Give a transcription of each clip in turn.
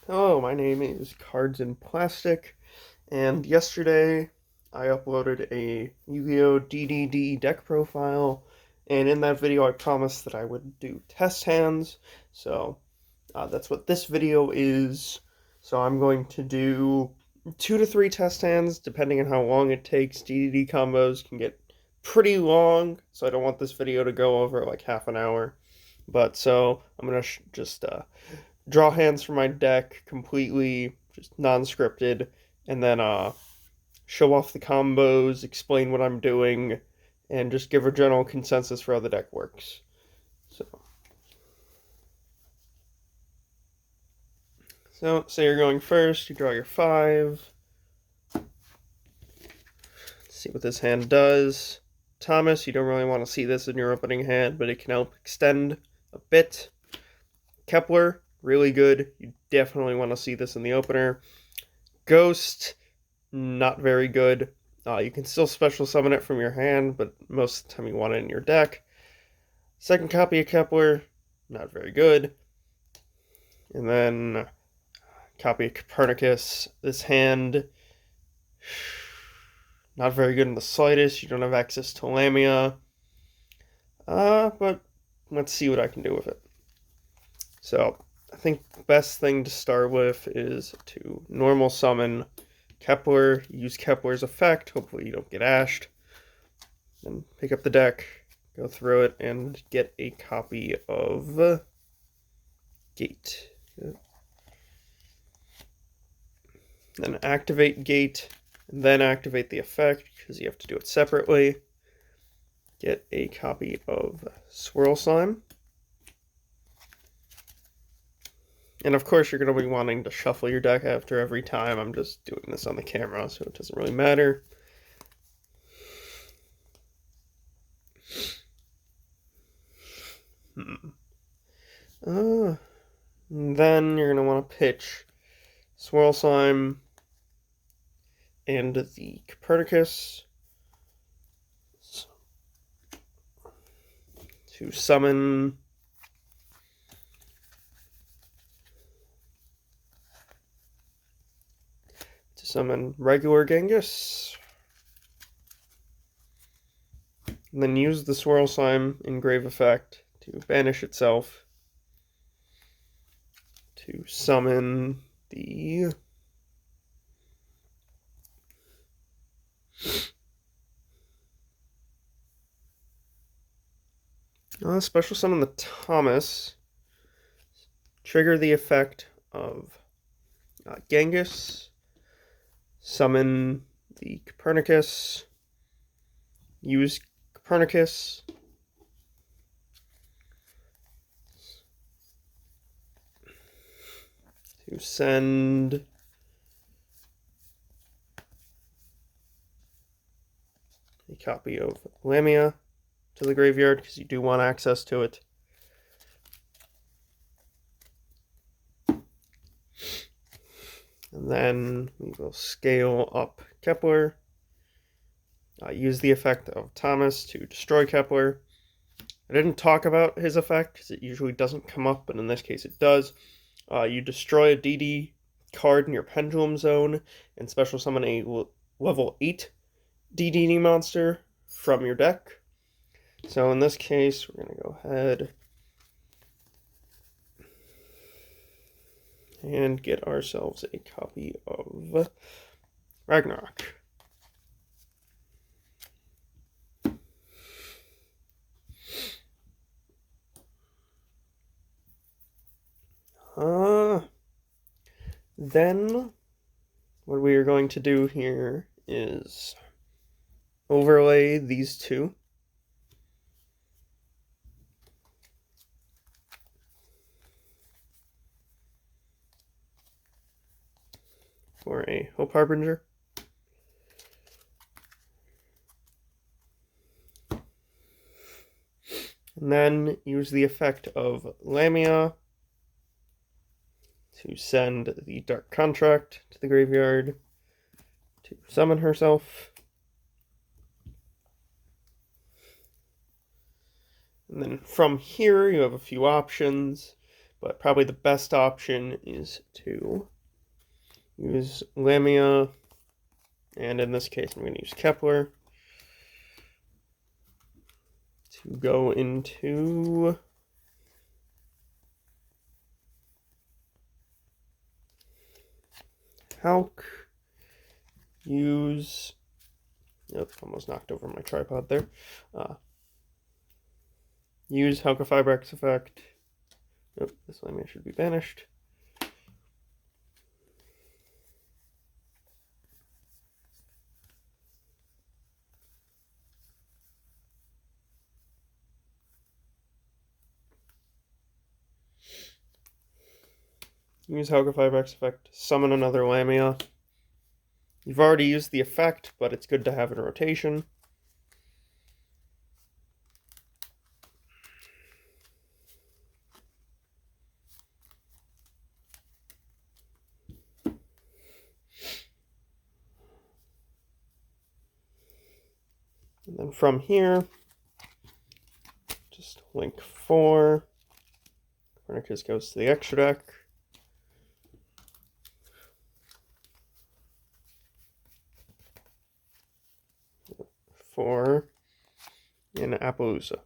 Hello, my name is Cards in Plastic, and yesterday I uploaded a Yu-Gi-Oh! DDD deck profile, and in that video I promised that I would do test hands, so that's what this video is. So I'm going to do 2 to 3 test hands, depending on how long it takes. DDD combos can get pretty long, so I don't want this video to go over like half an hour. But so I'm gonna just draw hands from my deck completely, just non-scripted, and then show off the combos, explain what I'm doing, and just give a general consensus for how the deck works. So say you're going first, you draw your 5. See what this hand does. Thomas, you don't really want to see this in your opening hand, but it can help extend a bit. Kepler, really good. You definitely want to see this in the opener. Ghost, not very good. You can still special summon it from your hand, but most of the time you want it in your deck. Second copy of Kepler, not very good. And then copy of Copernicus. This hand, not very good in the slightest. You don't have access to Lamia. But let's see what I can do with it. So, I think the best thing to start with is to normal summon Kepler, use Kepler's effect, hopefully you don't get ashed, then pick up the deck, go through it, and get a copy of Gate. Then activate Gate, and then activate the effect, because you have to do it separately. Get a copy of Swirl Slime. And of course you're going to be wanting to shuffle your deck after every time. I'm just doing this on the camera, so it doesn't really matter. Then you're going to want to pitch Swirl Slime and the Copernicus to summon regular Genghis. And then use the Swirl Slime Engrave effect to banish itself to summon the special summon the Thomas, trigger the effect of Genghis, summon the Copernicus, use Copernicus to send a copy of Lamia to the graveyard, because you do want access to it. And then we will scale up Kepler. Use the effect of Thomas to destroy Kepler. I didn't talk about his effect because it usually doesn't come up, but in this case it does. You destroy a DD card in your Pendulum Zone and special summon a level 8 DDD monster from your deck. So in this case, we're going to go ahead and get ourselves a copy of Ragnarok. Then what we are going to do here is overlay these two. For a Hope Harbinger. And then use the effect of Lamia to send the Dark Contract to the graveyard to summon herself. And then from here, you have a few options. but probably the best option is to use Lamia, and in this case I'm going to use Kepler to go into Hulk, use, yep, almost knocked over my tripod there, use Halka effect, yep, this Lamia should be banished, use Hulka effect, summon another Lamia. You've already used the effect, but it's good to have in rotation. And then from here, just link 4. Copernicus goes to the extra deck. For in Appaloosa.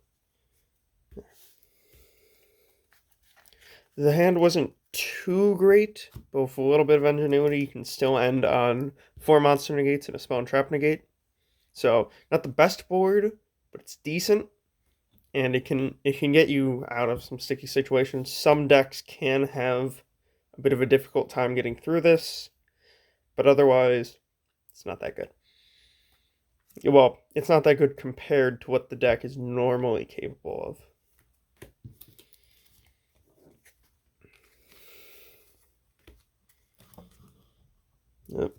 The hand wasn't too great, but with a little bit of ingenuity, you can still end on 4 monster negates and a spell and trap negate. So not the best board, but it's decent, and it can get you out of some sticky situations. Some decks can have a bit of a difficult time getting through this, but otherwise, it's not that good. Well, it's not that good compared to what the deck is normally capable of. Yep.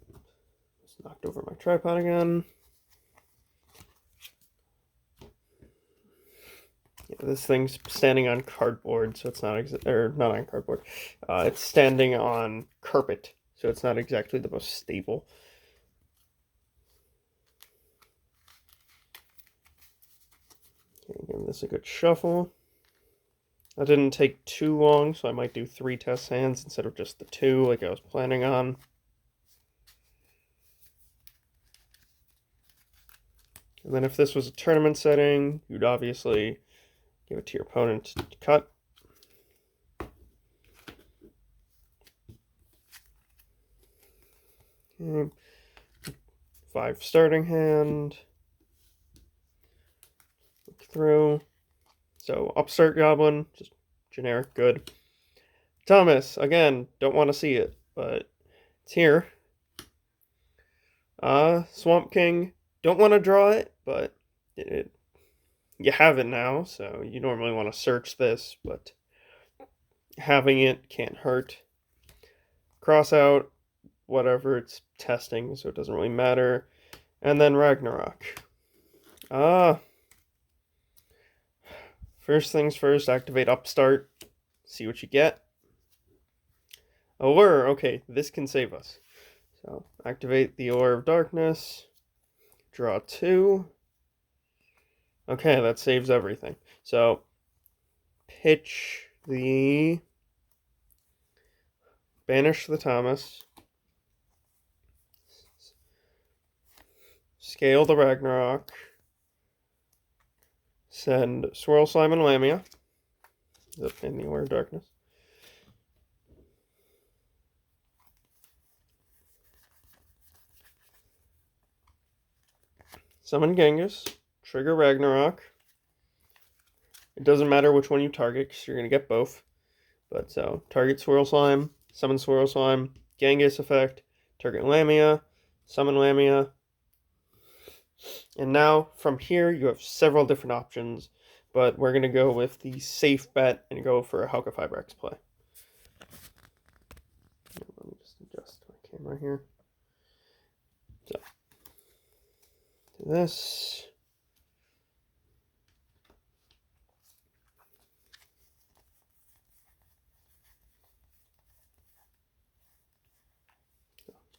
Just knocked over my tripod again. Yeah, this thing's standing on cardboard, so it's not not on cardboard. It's standing on carpet, so it's not exactly the most stable. Okay, give this a good shuffle. That didn't take too long, so I might do 3 test hands instead of just the 2 like I was planning on. And then if this was a tournament setting, you'd obviously give it to your opponent to cut. Okay. 5 starting hand. Look through. So Upstart Goblin, just generic good. Thomas, again, don't want to see it, but it's here. Swamp King, don't want to draw it, but you have it now, so you normally want to search this, but having it can't hurt. Cross out, whatever, it's testing, so it doesn't really matter. And then Ragnarok. First things first, activate Upstart, see what you get. Allure, okay, this can save us. So, activate the Allure of Darkness, draw 2. Okay, that saves everything. So, pitch the... Banish the Thomas. Scale the Ragnarok. Send Swirl Slime and Lamia. In the Allure of Darkness. Summon Genghis. Trigger Ragnarok. It doesn't matter which one you target, because you're going to get both. But so, target Swirl Slime, summon Swirl Slime, Genghis effect, target Lamia, summon Lamia. And now, from here, you have several different options, but we're going to go with the safe bet and go for a Halka Fibrax play. Let me just adjust my camera here. So, do this.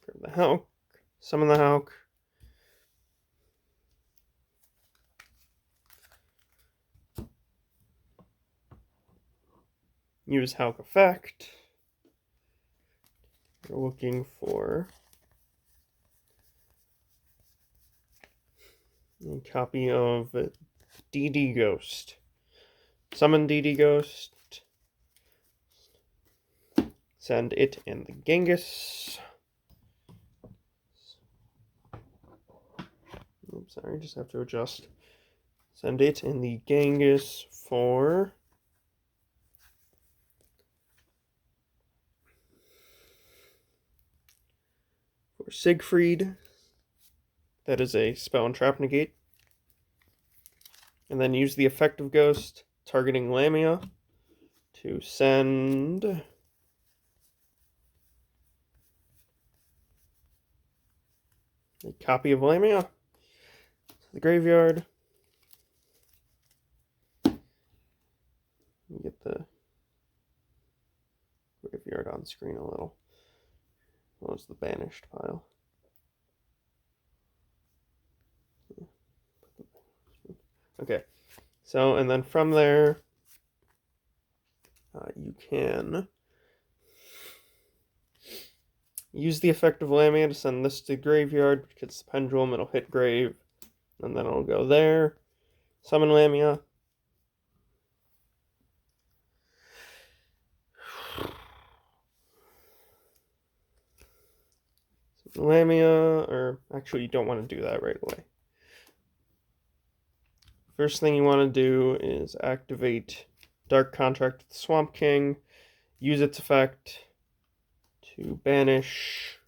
Grab the Hulk, summon the Hulk. use Hulk Effect. We're looking for a copy of DD Ghost. Summon DD Ghost. Send it and the Genghis. Oops, sorry, just have to adjust. Send it and the Genghis for Siegfried. That is a spell and trap negate. And then use the effect of Ghost, targeting Lamia, to send a copy of Lamia to the graveyard. Get the graveyard on screen a little. What was the banished pile? Okay, so, and then from there, you can use the effect of Lamia to send this to the graveyard, because the pendulum, it'll hit grave, and then it'll go there. Summon Lamia. Lamia, or actually you don't want to do that right away. First thing you want to do is activate Dark Contract with the Swamp King, use its effect to banish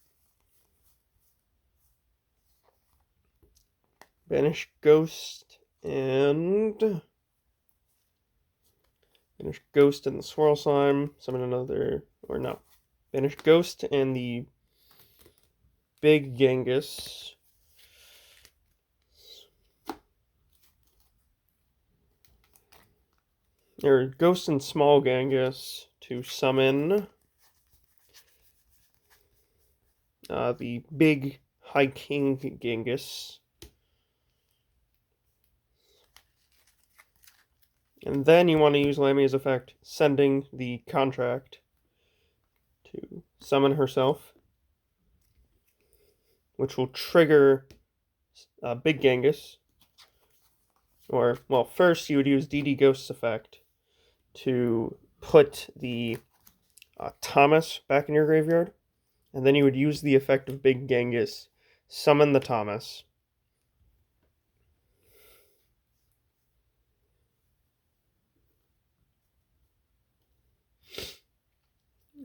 Ghost and banish Ghost and the Swirl Slime, summon another, or no, banish Ghost and the Big Genghis. Or Ghost and Small Genghis to summon the Big High King Genghis. And then you want to use Lamia's effect, sending the contract to summon herself, which will trigger Big Genghis. Or, well, first you would use DD Ghost's effect to put the Thomas back in your graveyard, and then you would use the effect of Big Genghis, summon the Thomas.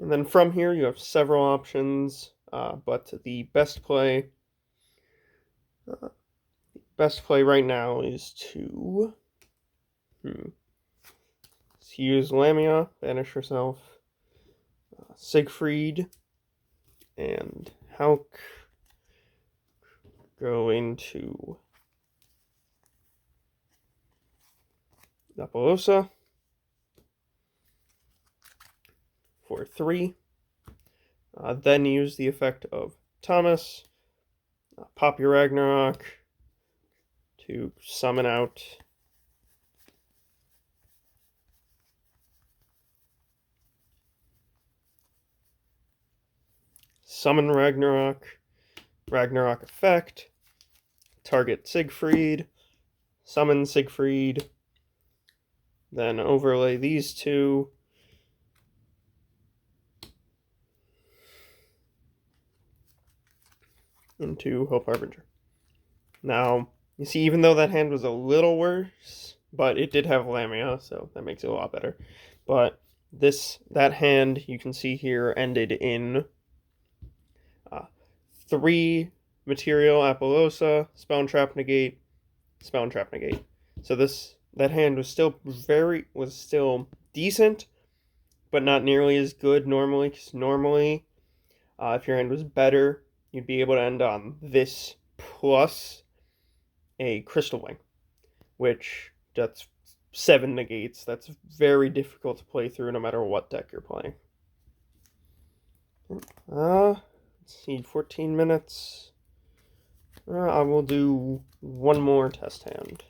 And then from here you have several options, but the best play right now is to use Lamia, banish herself, Siegfried, and Hulk go into Napalosa for 3. Then use the effect of Thomas, pop your Ragnarok to summon out summon Ragnarok effect, target Siegfried, summon Siegfried, then overlay these two into Hope Harbinger. Now, you see, even though that hand was a little worse, but it did have Lamia, so that makes it a lot better. But that hand, you can see here, ended in 3 material Apollosa, Spell and Trap Negate, Spell and Trap Negate. So that hand was still decent, but not nearly as good normally, because normally, if your hand was better, you'd be able to end on this plus a Crystal Wing, which that's 7 negates. That's very difficult to play through no matter what deck you're playing. Let's see, 14 minutes. I will do one more test hand.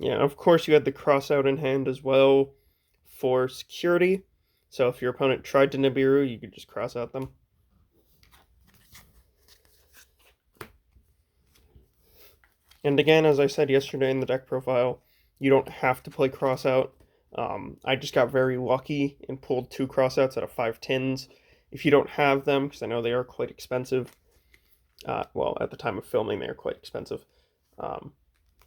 Yeah, of course you had the cross out in hand as well for security. So if your opponent tried to Nibiru, you could just cross out them. And again, as I said yesterday in the deck profile, you don't have to play cross out. I just got very lucky and pulled 2 crossouts out of 5 tins. If you don't have them, because I know they are quite expensive, well, at the time of filming, they are quite expensive,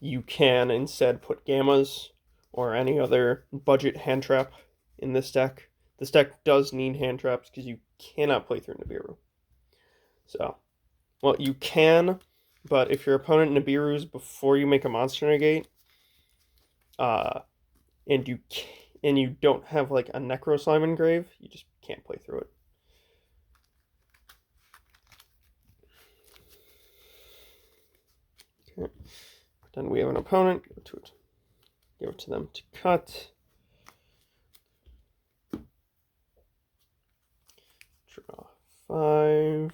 you can instead put gammas or any other budget hand trap in this deck. This deck does need hand traps because you cannot play through Nibiru. So, well, you can, but if your opponent Nibirus before you make a monster negate, and you don't have like a Necro Slime engrave, you just can't play through it. Okay. Then we have an opponent. Give it to them to cut. Draw 5.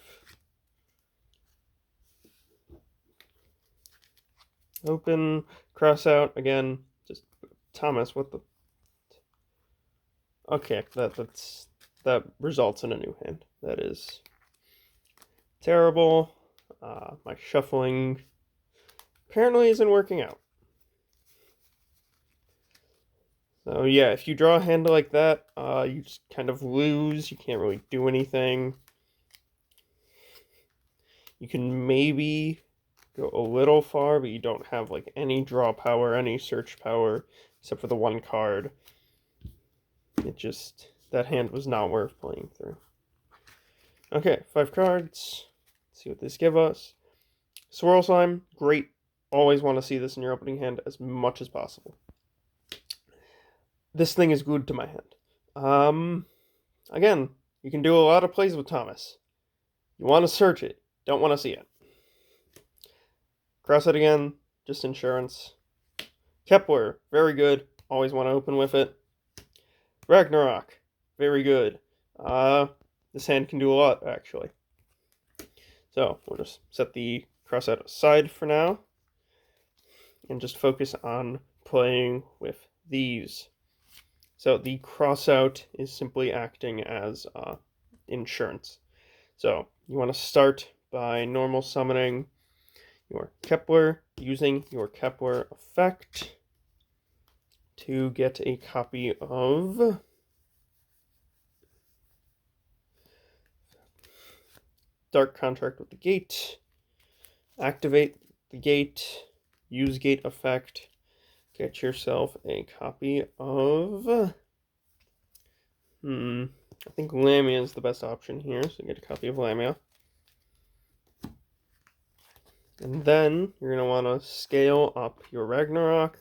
Open. Cross out again. Just Thomas. What the? Okay, that results in a new hand. That is terrible. My shuffling apparently isn't working out. So yeah, if you draw a hand like that, you just kind of lose. You can't really do anything. You can maybe go a little far, but you don't have like any draw power, any search power, except for the 1 card. That hand was not worth playing through. Okay, 5 cards. Let's see what this gives us. Swirl Slime, great. Always want to see this in your opening hand as much as possible. This thing is good to my hand. Again, you can do a lot of plays with Thomas. You want to search it, don't want to see it. Cross it again, just insurance. Kepler, very good. Always want to open with it. Ragnarok, very good. This hand can do a lot, actually. So we'll just set the cross out aside for now and just focus on playing with these. So the cross out is simply acting as insurance. So you want to start by normal summoning your Kepler, using your Kepler effect to get a copy of Dark Contract with the Gate, activate the gate, use gate effect, get yourself a copy of, I think Lamia is the best option here, so get a copy of Lamia. And then you're going to want to scale up your Ragnarok,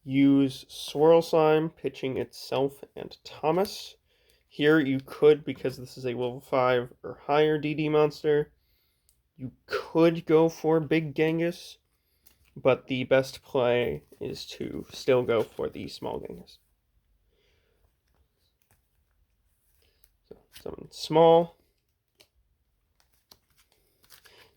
use Swirl Slime, pitching itself and Thomas. Here you could, because this is a level 5 or higher DD monster, you could go for Big Genghis, but the best play is to still go for the small Genghis. So summon small.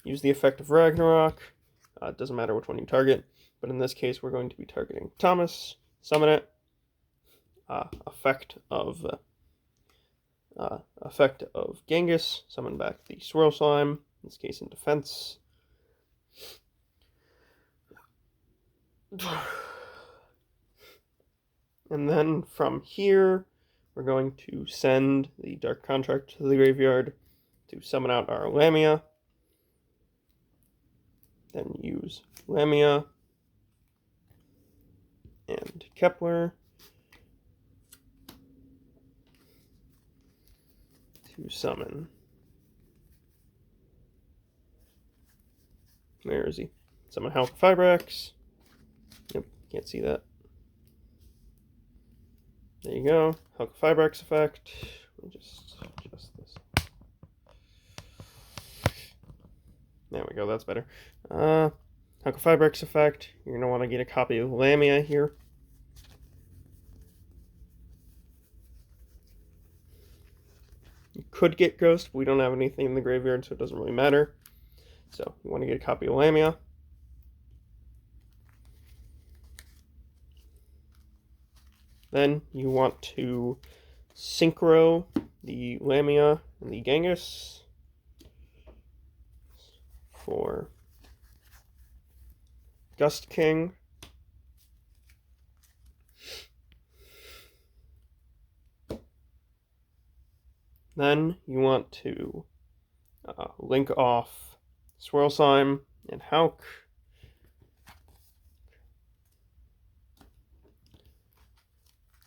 Use the effect of Ragnarok. It doesn't matter which one you target, but in this case we're going to be targeting Thomas. Summon it. Effect of Genghis. Summon back the Swirl Slime, in this case in defense. And then from here, we're going to send the Dark Contract to the graveyard to summon out our Lamia. Then use Lamia and Kepler to summon. Where is he? Summon Halqifibrax. Yep, can't see that. There you go. Halqifibrax effect. Let me just adjust this. There we go, that's better. Halqifibrax effect. You're going to want to get a copy of Lamia here. You could get Ghost, but we don't have anything in the graveyard, so it doesn't really matter. So you want to get a copy of Lamia. Then you want to synchro the Lamia and the Genghis for Gust King. Then you want to link off Swirl Slime and Hauk.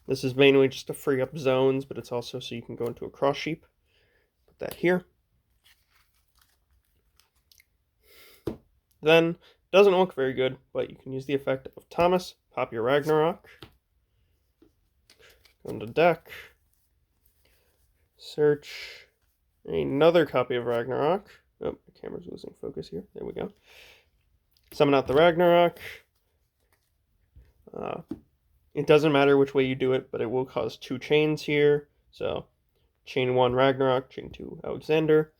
This is mainly just to free up zones, but it's also so you can go into a cross sheep. Put that here. Then, doesn't look very good, but you can use the effect of Thomas, pop your Ragnarok, go into deck, search another copy of Ragnarok. Oh, the camera's losing focus here. There we go. Summon out the Ragnarok. It doesn't matter which way you do it, but it will cause 2 chains here. So, chain 1 Ragnarok, chain 2 Alexander.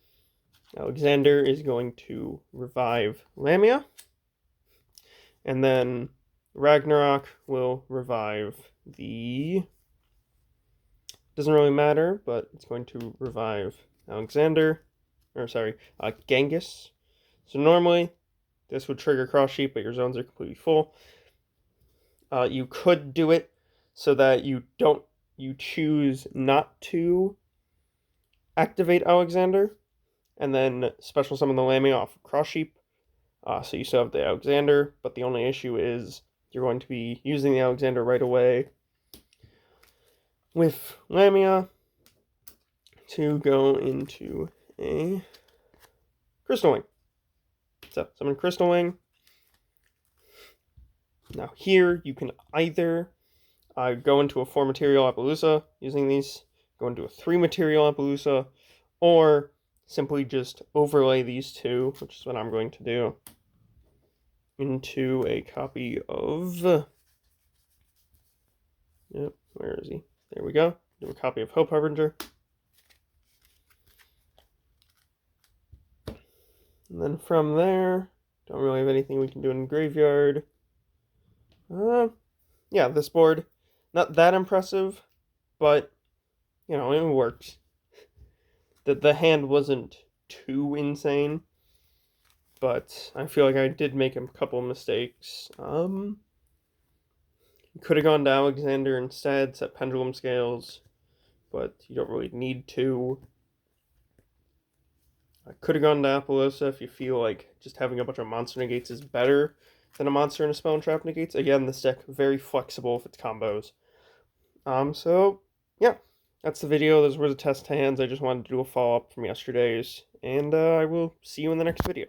Alexander is going to revive Lamia. And then Ragnarok will revive the... Doesn't really matter, but it's going to revive Alexander. Or, sorry, Genghis. So normally, this would trigger cross sheep, but your zones are completely full. You could do it so that you choose not to activate Alexander, and then special summon the Lamia off of cross sheep. So you still have the Alexander, but the only issue is you're going to be using the Alexander right away with Lamia to go into a Crystal Wing. So summon Crystal Wing. Now here you can either go into a 4 material Appaloosa using these, go into a 3 material Appaloosa, or simply just overlay these 2, which is what I'm going to do, into a copy of... Yep, where is he? There we go. Do a copy of Hope Harbinger. And then from there, don't really have anything we can do in Graveyard. Yeah, this board, not that impressive, but, you know, it works. The hand wasn't too insane, but I feel like I did make a couple of mistakes. You could have gone to Alexander instead, set Pendulum Scales, but you don't really need to. I could have gone to Appaloosa if you feel like just having a bunch of monster negates is better than a monster and a spell and trap negates. Again, this deck very flexible if it's combos. So yeah, that's the video. Those were the test hands. I just wanted to do a follow-up from yesterday's, and I will see you in the next video.